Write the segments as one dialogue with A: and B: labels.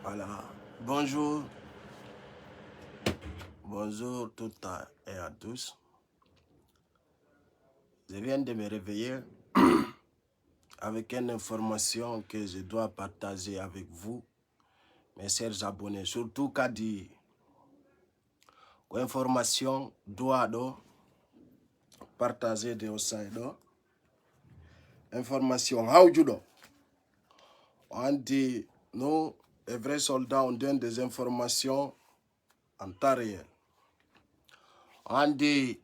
A: Voilà. Bonjour. Bonjour toutes et à tous. Je viens de me réveiller avec une information que je dois partager avec vous, mes chers abonnés. Surtout qu'a dit information doit partager de Osaïdo. Information how you do. On dit nous, les vrais soldats, on donne des informations en temps réel. On dit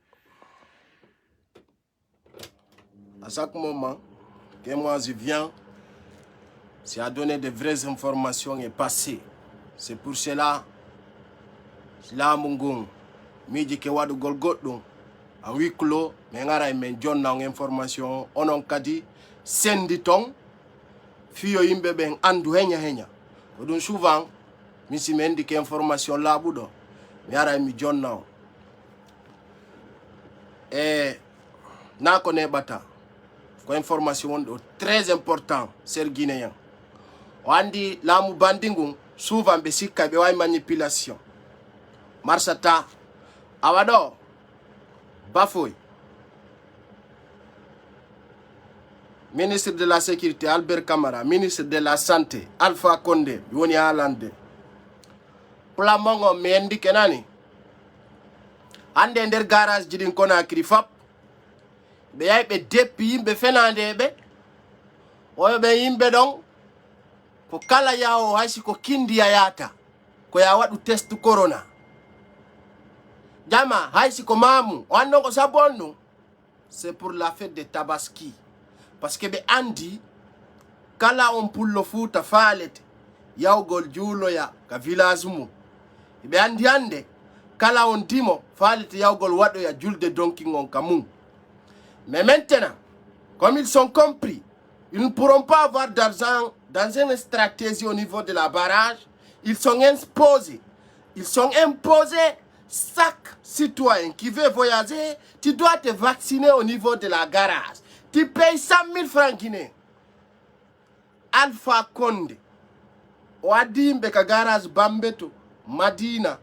A: à chaque moment que moi je viens, c'est à donner de vraies informations et passer. C'est pour cela, là mon mi dit que wadu golgodon en huis clos, mais ngara men John na information onon kadi senditon fiyo yimbe ben andu henya. Donc souvent, mi si men dit que information là budo, mais ngara mi John na et na connaît bata. Quoi information très important, c'est guinéen. On dit la bandingu souvent besika be way manipulation. Marsata awado bafoy. Ministre de la Sécurité Albert Camara, ministre de la Santé Alpha Condé, Yoni Alande. Plamongo mendi kenani. Ande nder garage jidin Conakry fap. Be yay be depuis yimbe fenande be. Oyo be yimbe don ko kala yawo haysi ko kindi yata ko ya wadu test corona jama haysi ko mamu wando ko sabonno c'est pour la fête de Tabaski parce que be andi kala on pullo futa falete yawgol juulo ya ka village mu be andi ande kala on dimo falete yawgol wado ya julde donki ngon kamun. Mais maintenant comme ils sont compris, ils ne pourront pas avoir d'argent dans une stratégie au niveau de la barrage. Ils sont imposés. Chaque citoyen qui veut voyager, tu dois te vacciner au niveau de la garage. Tu payes 100 000 francs guinéens. Alpha Condé, Ouadim Beka garage Bambeto, Madina,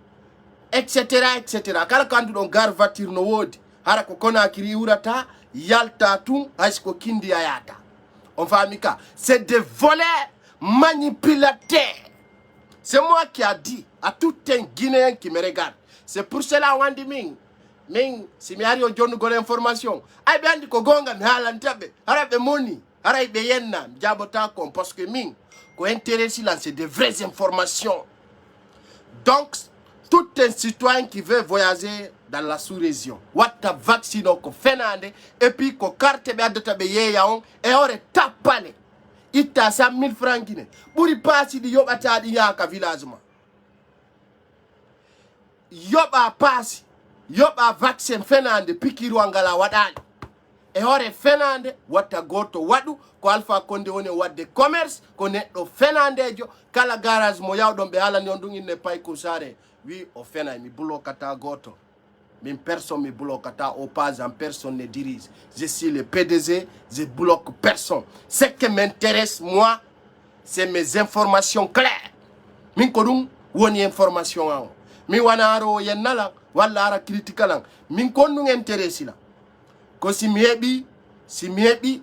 A: etc. Kala kandu don gar voiture no wodi. Hara ko Conakry urata, Yalta tum, hasko kindi ayata. On va amika. C'est des voleurs manipulateurs. C'est moi qui a dit à tout un Guinéen qui me regarde. C'est pour cela on dit ming si mi ari o jonnu gol information. Ay be andi ko gonga mi halantabe. Harabe moni, harabe yenna jabota kon parce que ko intéressé là c'est des vraies informations. Donc tout un citoyen qui veut voyager dans la sous-région, wata vaccino ko fenande et puis ko carte be adata be yeyaon et ore tapale ita 100 000 francs guiné buri pasi di yobata di yaka village ma yoba pasi yoba vaccin fenande pikiru angala wadani e ore fenande wata goto wadu ko Alpha Condé woni wadde commerce ko neddo fenandejo kala garage mo yawdon be halani on dun inne pay ko sare wi o fena mi blokata goto. Même personne ne me bloque, au pas en personne ne dirige. Je suis le PDG, je bloque personne. Ce qui m'intéresse, moi, c'est mes informations claires. Min kodum woni information. Mi wanaro yenala, wala ara critiqualan. Min konnu intéresse la. Ko si miebi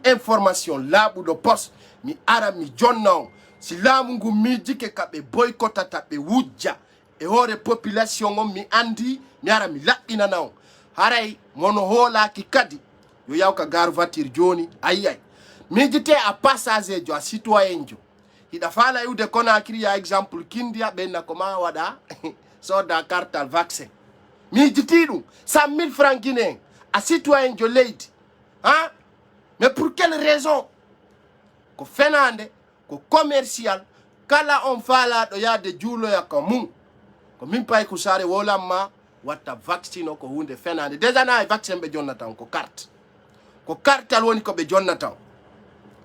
A: information là ou de poste, mi ara mi jonna. Si la mungu mi dike kabe boycott tabe wudja. E hore population mi andi mi ara mi laɓɓina naw haray mono hoolaki kadi yo yawka gar voiture joni ayay mijite a passager jo a citoyen jo hiɗa faala iwde Conakry ya exemple kindiya ɓenna ko ma waɗa soda cartal vaccin mijiti ɗum 100 000 francs guinéen a citoyen jo leydi hein? Mais pour quelle raison ko fenande ko commercial kala on faala ɗo yaade juuloya ko mum ko min pay ko sare wolamma watta vaccine ko hunde fenande déjà na vaccin be jonnatan ko carte ko cartal woni ko be jonnatan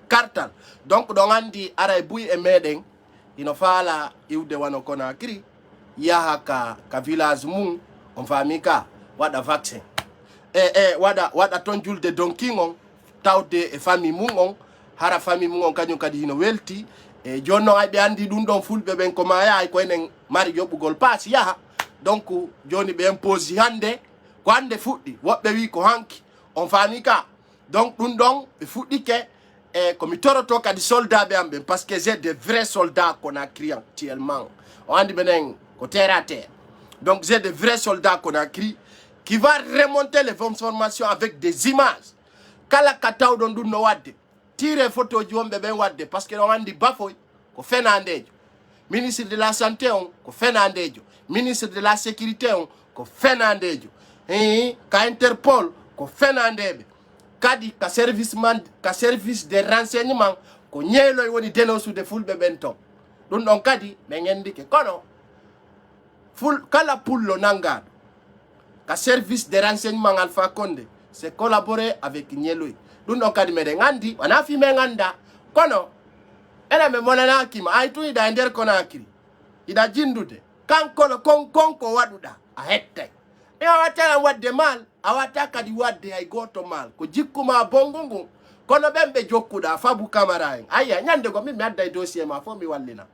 A: cartal donc do andi ara buy e meden ino faala iwde wano Conakry yaha ka village mum on fami ka wada vaccin wada ton julde donkingon tawde e famille mum on hara famille mum on kanyum kadi hino welti e jonno ay be andi dum don fulbe ben ko ma yaay ko enen mari yobugol pass yaha donc joni be impose hande ko hande fuddi wobbe wi ko hanki on fami ka donc dum don be fuddi ke e ko mi toroto kadi soldat be ambe parce que j'ai des vrais soldats qu'on a créé actuellement on andi benen ko terre à terre donc j'ai des vrais soldats qu'on a créé qui va remonter les informations avec des images kala kataw don dum no wadde tire photo ji wonbe ben wadde parce que on andi bafoy ko fenandejo ministre de la santé on ko fenandejo ministre de la sécurité on ko fenandejo ka Interpol ko fenandebe kadi ka service de renseignement ko ñeeloy woni dénonce de fulbe bento dum don kadi be ngendi ke kono ful kala pullo nangado ka service de renseignement Alpha Condé c'est collaborer avec ñeeloy dum don kadi mede ngandi wana fi me nganda kono ene me monana kima ay tu ida nder Conakry ida jindude kanko konko waduda a hette e awata wadde mal awata kadi wadde ay goto mal ko jikkuma bongongo kono bembe jokkuda fabu camara en aya nyande go mi adday dossier ma fo mi wallina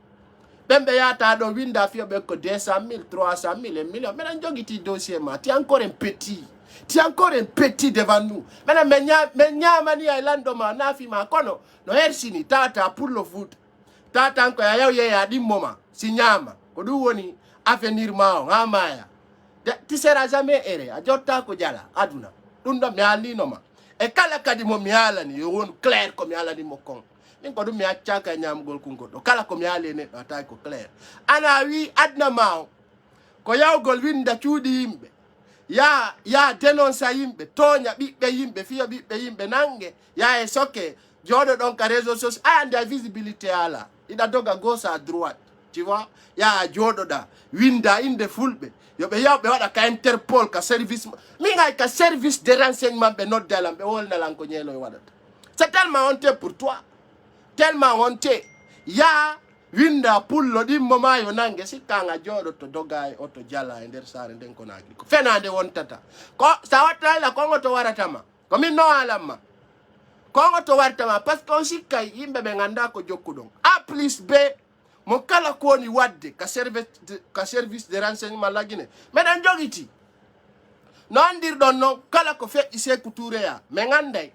A: bembe yata do winda fi be ko 200 000 300 000 et million mais jogiti dossier ma ti encore un petit devant nous mais menya mani ay landoma na fi ma kono no hersini tata pour le foot tata ko ya yaw ya di moma si nyama ko du woni avenir ma ngamaya ti sera jamais ere a jotta ko jala aduna dum do mi alino ma e kala kadi mo mi ala ni won clair ko mi ala ni mo kon min ko dum mi acca nyam gol kungo do kala ko mi ale ne ata ko clair ana wi adna ma ko yaw gol winda cuudi yimbe ya dénonce yimbe tonya bibbe yimbe fiya bibbe yimbe nange ya e soke jodo don ka réseaux sociaux ande visibilité ala ida doga gauche à droite tu vois ya jodo da winda inde fulbe yobe yawbe wada ka Interpol ka service mi ngay ka service de renseignement be not dalam be wol nalan ko ñeelo wadata c'est tellement honteux pour toi tellement honteux ya winda pullo di moma yo nange sikanga jodo to dogay auto jala e nder sare den ko nagi ko fenande wontata ko sa watta la ko ngoto waratama ko min no alamma ko ngoto waratama parce que on sikkay yimbe be nganda ko jokkudon a plus b mo kala ko ni wadde ka service de renseignement lagine meden jogiti non dir don non kala ko fe ise couture ya me ngande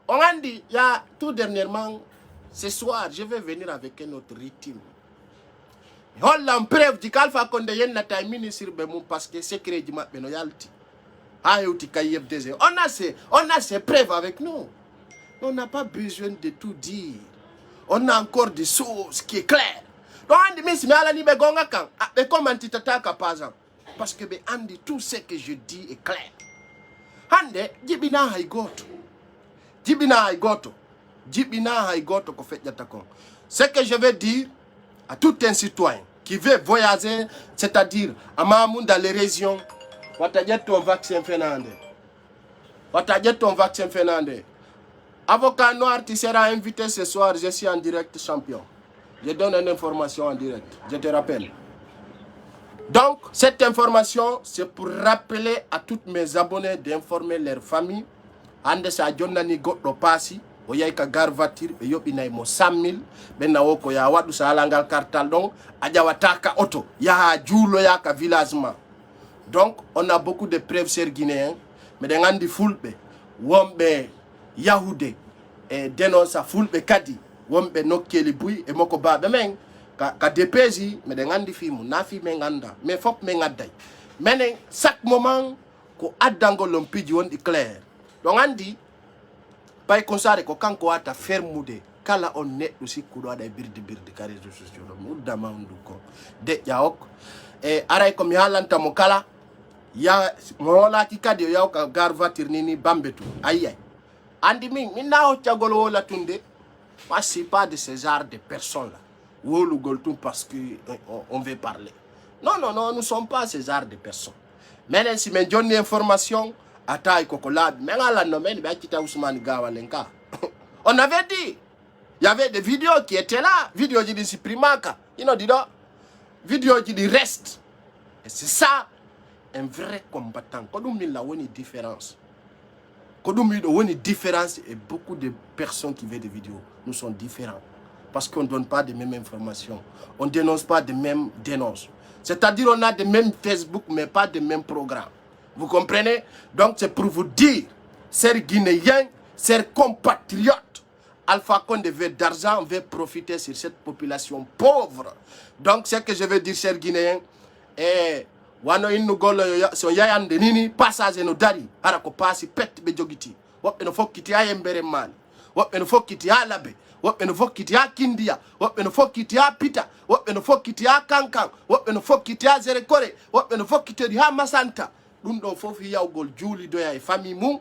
A: on andi ya tout dernièrement ce soir je vais venir avec un autre rythme hollam preuve di Alpha Condé yenna tay ministre be mum parce que secret di mabbe no yalti ha yewti kayeb DG on a ces preuves avec nous on n'a pas besoin de tout dire on a encore des choses qui est claires donc andi miss mi ala ni be gonga kan be commenti tataka par exemple parce que be andi tout ce que je dis est clair hande jibina hay goto ko fejjata kon ce que je vais dire à tout un citoyen qui veut voyager c'est-à-dire à Mamoun dans les régions watajet ton vaccin Fernandez avocat noir tu seras invité ce soir je suis en direct champion je donne une information en direct je te rappelle donc cette information c'est pour rappeler à tous mes abonnés d'informer leur famille ande sa jonnani goddo passi o yay ka gar voiture be yobinay mo 100 000 be nawo ko ya wadu sa langal kartal donc a jawata ka auto ya juulo ya ka villagement donc on a beaucoup de preuves sur guinéens mais de ngandi fulbe wombe yahude e denonsa fulbe kadi wombe nokkeli buy e moko baabe men ka DPJ mais de ngandi fimu na fi men nganda mais fop men ngadday menen chaque moment ko addango lompiji wondi clair donc andi pay konsare ko kanko ata fermude kala on neddo sikkudo ada birdi ka réseaux sociaux do muddama ndu ko de jaok e aray ko mi halanta mo kala ya mo la ki kadi yaw ka gar voiture ni bambetu ayay andi min na o tiagol wala tunde pas de ce genre de personnes là wolu goltum parce que on veut parler non nous sommes pas ce genre de personnes mais si men jonne information ataay koko labi mais ngala no men ba kita Ousmane Gawalenka on avait dit il y avait des vidéos qui étaient là vidéos di Suprimaka vidéo di reste et c'est ça un vrai combattant ko dum la woni différence et beaucoup de personnes qui veulent des vidéos nous sommes différents parce qu'on ne donne pas les mêmes informations. On ne dénonce pas des mêmes dénonces. C'est-à-dire on a des mêmes Facebook, mais pas des mêmes programmes. Vous comprenez? Donc c'est pour vous dire, chers Guinéens, chers compatriotes, Alpha Condé veut d'argent, veut profiter sur cette population pauvre. Donc ce que je veux dire, chers Guinéens, wano innu golo so yayande nini passage no dari ara ko pasi pet be jogiti wobbe no fokkiti ha yembere mani wobbe no fokkiti ha labe wobbe no fokkiti ha kindiya wobbe no fokkiti ha pita wobbe no fokkiti ha kankan wobbe no fokkiti ha zere kore wobbe no fokkiti ha masanta dum do fofi yawgol juuli doya e famille mum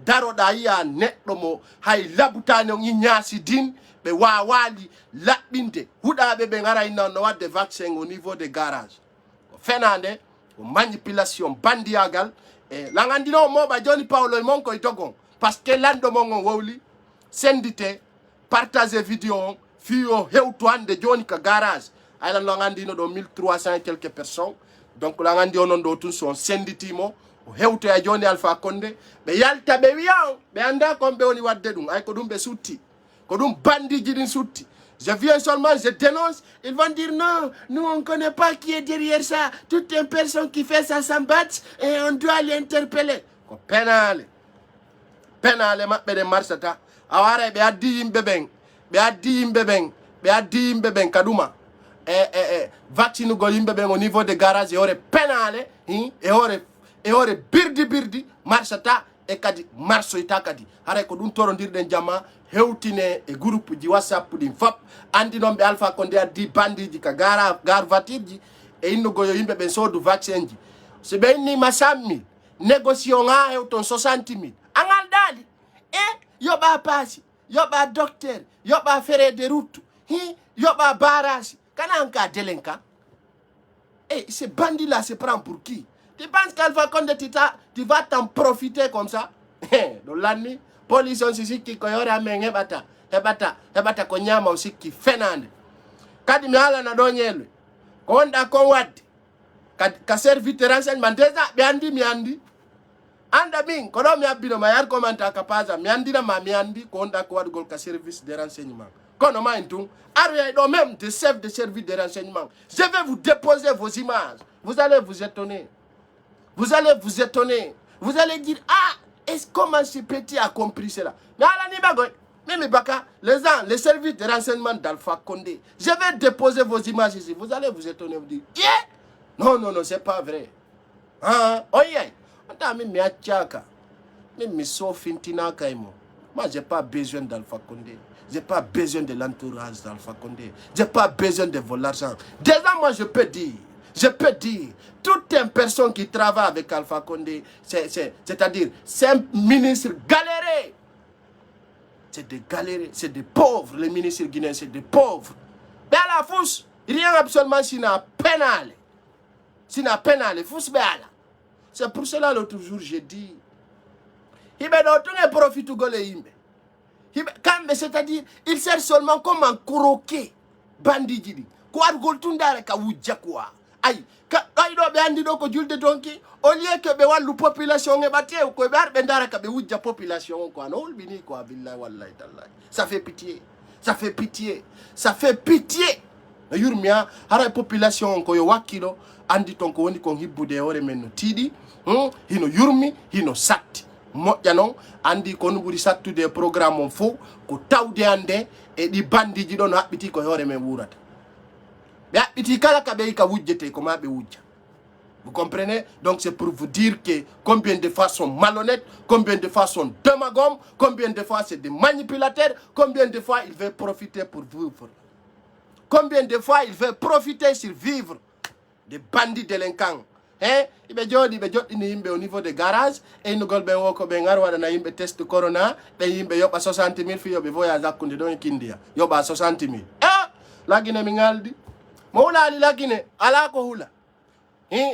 A: daroda yiya neddo mo hay labutane on nyaasi din be wawali labbinde hudabe be ngara inna no wadde vaccin au niveau des garages fenande manipulation bandiagal langandino moba joni Paolo monko itogon parce que lando mongo wowli sendite partager vidéo fio hewto ande joni ka garage ay lan langandino do 1300 et quelques personnes donc langandino non do tun son senditimo hewto ya joni Alpha Condé be yalta be wiyan be anda ko be woni wadde dum ay ko dum be sutti ko dum bandi jidin sutti. Je viens seulement, je dénonce. Ils vont dire non, nous on ne connaît pas qui est derrière ça. Toute une personne qui fait ça s'embatte et on doit l'interpeller. Pénale. Pénale, ma pede marsata. Awara be adi imbebeng. Be adi imbebeng. Be adi imbebeng kaduma. Vaccine go imbebeng au niveau des garages. Et ore pénale. Et ore birdi marsata. E kadi marso itakadi. Hare ko dun torondirden jama. Hewtine e groupe ji WhatsApp din fap andi non be Alpha Condé di bandiji ka gar vatirji e inno goyo yimbe ben sodu vaccin ji se be ni masami négociation nga hewton 60.000 angal dali yoba pasi yoba docteur yoba fere de route yoba barrage kana anka delenka ce bandit là se prend pour qui? Tu penses qu'Alpha Condé tu vas t'en profiter comme ça? Do lani police on siki ko yore amenge hebata ko nyama usiki fenande kadi mi ala na donyelwe ko onda ko wadde ka service renseignement déjà be andi mi andi anda min ko do mi abbino ma yar commenta ka paza mi andi na ma mi andi ko onda ko wadgol ka service de renseignement kono ma intung aru do même de chef de service de renseignement. Je vais vous déposer vos images, vous allez vous étonner, vous allez dire ah, est-ce comment ce petit a compris cela? Mais à la nibagoy, mais baka, les services de renseignement d'Alpha Condé, je vais déposer vos images ici. Vous allez vous étonner, vous dire, yeah! Non, c'est pas vrai. Ah, oh yeah. Moi, j'ai pas besoin d'Alpha Condé. J'ai pas besoin de l'entourage d'Alpha Condé. J'ai pas besoin de vos l'argent. Déjà, moi, je peux dire, toute une personne qui travaille avec Alpha Condé, c'est-à-dire, c'est un ministre galéré. C'est des galérés, c'est des pauvres. Les ministres guinéens, c'est des pauvres. Mais à la fousse, rien absolument s'il n'a pénal. S'il n'a pénal, fousse béala. C'est pour cela, l'autre jour, j'ai dit, il ne profite de l'imbe. C'est-à-dire, il sert seulement comme un croquet. Bandit. Quoi, Goltunda, Kawudja, quoi. Aïe, do be andi do ko julde donki au lieu que be wallu population e batte ko be arbe ndara ka be wujja population ko an holbini ko billahi wallahi tallahi. Ça fait pitié yurmia hara population ko yo wakilo andi ton ko woni ko hibbude hore men no tidi hino yurmi hino satti moƴƴa non andi ko no ɓuri sattude programme on fo ko tawde ande e ɗi bandiji ɗon haɓɓiti ko hore men wurata. Vous comprenez? Donc c'est pour vous dire que combien de fois sont malhonnêtes, combien de fois sont démagogues, combien de fois c'est des manipulateurs, combien de fois ils veulent profiter pour vivre. Combien de fois ils veulent profiter sur vivre. Des bandits délinquants. Il be jodi au niveau des garages et nous golben woko be ngar wada na yimbe test corona be yimbe yoba 60.000 fi yobe voyage akunde don kindia yoba 60.000. Lagine mi ngaldi Moulali lagine alako hula.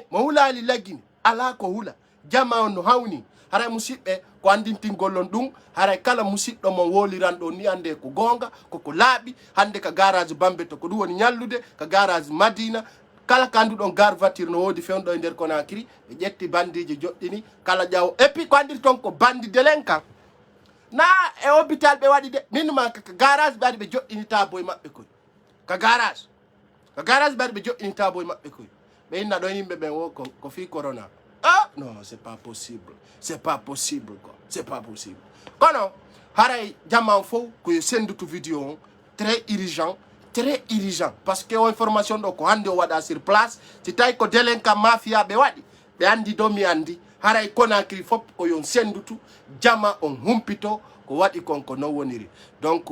A: Moulali lagine alako hula. Jama on hawni. Hara musibe ko andintin gollon dum. Hara kala musiddo mo woliran do ni ande ko gonga ko laabi hande ka garage Bambe to ko du woni nyallude ka garage Madina kala kandu don gar voiture no wodi fewndo e der Conakry be jetti bandiji joddini kala jaw et puis ko andir ton ko bandi délinquant. na e hôpital be wadi de minima ka garage badi be joɗɗinita boy maɓɓe koy ka garage badi be joɗɗinita boy maɓɓe koy ɓe inna ɗon yimɓe ɓe wo ko fi corona non c'est pas possible quoi c'est pas possible kono haray jamman fof koyo sendutu vidéo on très urgent parce que information ɗo ko hande o waɗa sur place si tawi ko délinquant mafia ɓe waɗi ɓe andi do mi andi haray Conakry fop ko yon sendutu jama on humpito ko waɗi kon ko non woniri donc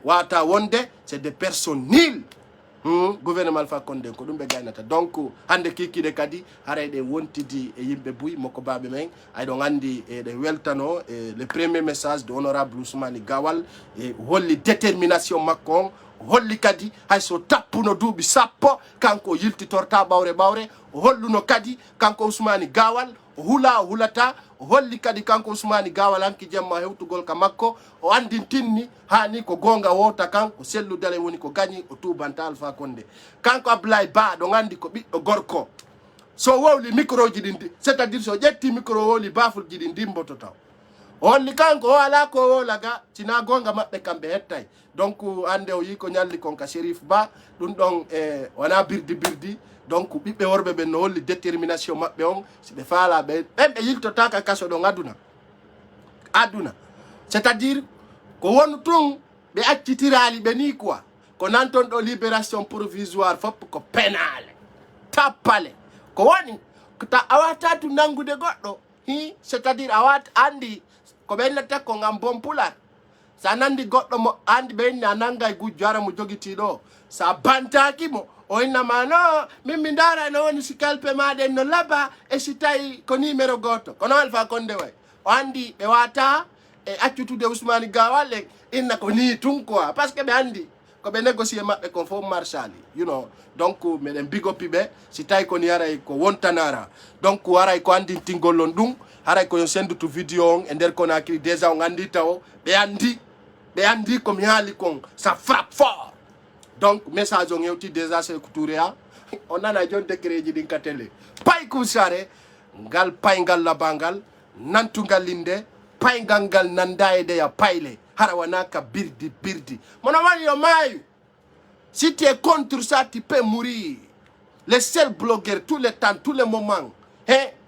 A: wata wonde c'est des personnes nulles gouvernement Alpha Condé ko ɗum ɓe gaynata donc hande kikiɗe kadi haray ɗe wontidi e yimɓe buy makko baɓe men ayɗon andi ɗe weltano le premier message de honorable Ousmane Gawal e holli détermination makko on holli kadi hayso tappuno duuɓi sappo kanko yiltitorta ɓawre o holluno kadi kanko Ousmane Gawal o hulata o holli kadi kanko Ousmane Gawal hanki jemma hewtugol ka makko o andintinni hani ko gonga wota kanko selludale woni ko gañi o tubanta Alpha Condé kanko Abdoulaye Ba ɗo andi ko ɓiɗɗo gorko so wowli micro ji ɗin c'est à dire so ƴetti micro wowli bafulji ɗi dimboto taw o holli kanko o ala ko wolaga sina gonga maɓɓe kamɓe hettay donc ande o yi ko ñalli kon ka Chérif Ba ɗum ɗon wona birdi donc ɓiɓɓe worɓe ɓe no holli détermination maɓɓe on si ɓe faala ɓen ɓe yiltota ka kaso ɗon aduna c'est à dire ko wonu tun ɓe accitirali ɓe ni quoi ko nanton ɗo libération provisoire fop ko pénale tappale ko woni ta awata tu nangude goɗɗo c'est à dire awat andi ko ɓennata ko ngam bon pular sa nandi goɗɗo mo andi ɓenni a nanga e gujjo ara mo jogitiɗo sa bantaki mo o innama no min mi dara no woni si kalpe maɗen no laba e si tawi ko numéro goto kono Alpha Condé way o andi ɓe wata e accutude Ousmane Gawal inna ko ni tun quoi parce que ɓe andi ko ɓe négocié maɓɓe kon fof marchali you know donc meɗen bigopi ɓe si tawi koni haray ko wontanara donc haray ko andintingol on ɗum haray koyon sendutu vidéo on e nder Conakry déjà on andi taw ɓe andi komi haali kon ça frappe fort donc message on yewti déjà c'est ko touréa on nana jon décret ji ɗin ka télé pay kusare ngal paygal labangal nantugal linde paygal ngal nanda e deya payle hara wana ka birdi mono wani yo mayu si tu es contre ça tu peux mourir les seuls blogueurs tous les temps tous les moments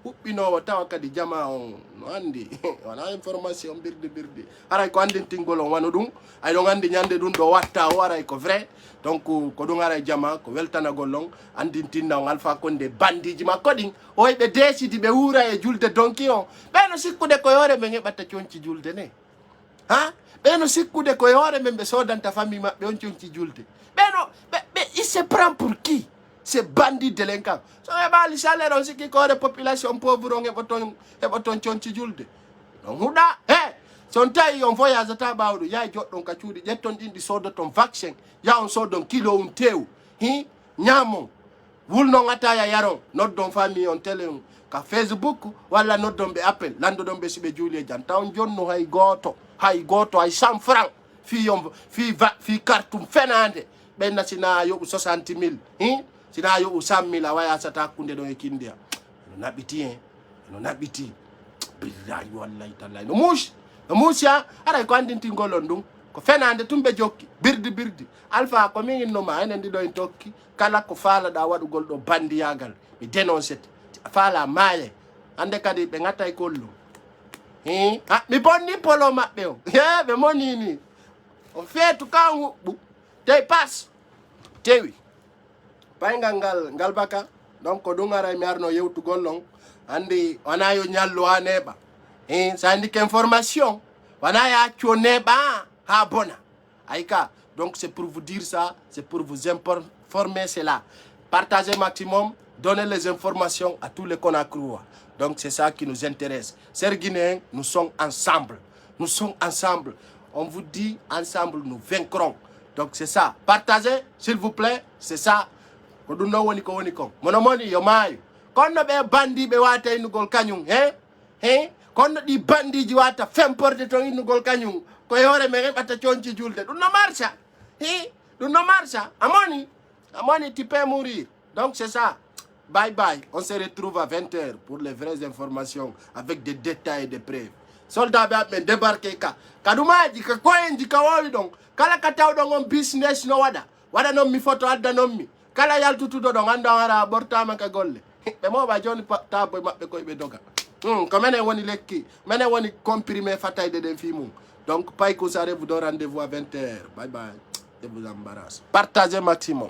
A: huɓɓinowo tawa kadi jama on no andi wala information birdi haray ko andintingol on wano ɗum ayɗon andi ñande ɗum ɗo watta o aray ko vrai donc ko ɗum aray jama ko weltanagol on andintinna on Alpha Condé bandiji makko ɗin oy ɓe décidi ɓe wuura e julde donki on ɓeno sikkude koye hoore men heɓatta conci julde ne ɓeno sikkude koye hoore men ɓe sodanta famille maɓɓe on conci julde ɓeno ɓe il se prend pour qui c'est bandit délinquant so heɓali salaire on sikki ko hoore population pauvre on heɓa ton conci julde on huuɗa son tawi on voyage ata ɓawɗo yaha joɗɗon ka cuuɗi ƴetton ɗin ɗi sodoton vaccin ya on sodon kilo um tew ñamon wulnon ataya yaron noddon famille on télé on ka Facebook walla noddon ɓe appel landoɗon ɓe siɓe juuli e jan taw jonno hay goto hay 100 francs fi cartum fenade ɓenna sina yoɓu 60 000 sina yoɓu 100 000 a waya sata hakkude ɗon e kindiya eno naɓɓiti billahi wallahi tallahi no muusi aray ko andintingol on ɗum ko fenade tumɓe jokki birdi Alpha ko min innoma enen ɗiɗo en tokki kala ko faalaɗa waɗugol ɗo bandiyagal ɓe dénoncete faala maaye hande kadi ɓe gatta e kollu mi bonni polo maɓɓe o ɓe monini o feetu kan huɓɓu tey pas tewi paygal ngal baka donc ko ɗum aray mi arno yewtugol on andi wona yo ñallu ha neeɓa sa andi que information wana ya accu o neeɓa ha bona ayka donc c'est pour vous dire ça c'est pour vous informer cela partagez maximum donnez les informations à tous les Conakrois donc c'est ça qui nous intéresse chers Guinéens nous sommes ensemble on vous dit ensemble nous vaincrons donc c'est ça partagez s'il vous plaît c'est ça ko ɗum ɗon woni ko woni kon mono moni yo maayo konno ɓe bandiɓe wata innugol kañum konno ɗi bandiji wata femporde ton innugol kañum koye hoore men heɓata conci julde ɗum no marcha amoni tu peux mourir donc c'est ça bye bye on se retrouve à 20 h pour les vraies informations avec des détails et des preuves soldat be débarquer ka kadumaji ka koyenji ka wowi don kala ka taw don on business no wada non mi photo adda non mi kala yaltutudo don anda wara bortama ka golle be mo ba joni tabo mabbe ko be doga ko menen woni lekki menen woni comprimé fatayde den fi mum donc Paye Kousaré vous donne rendez-vous à 20h bye bye et vous embarrasse partagez maximum.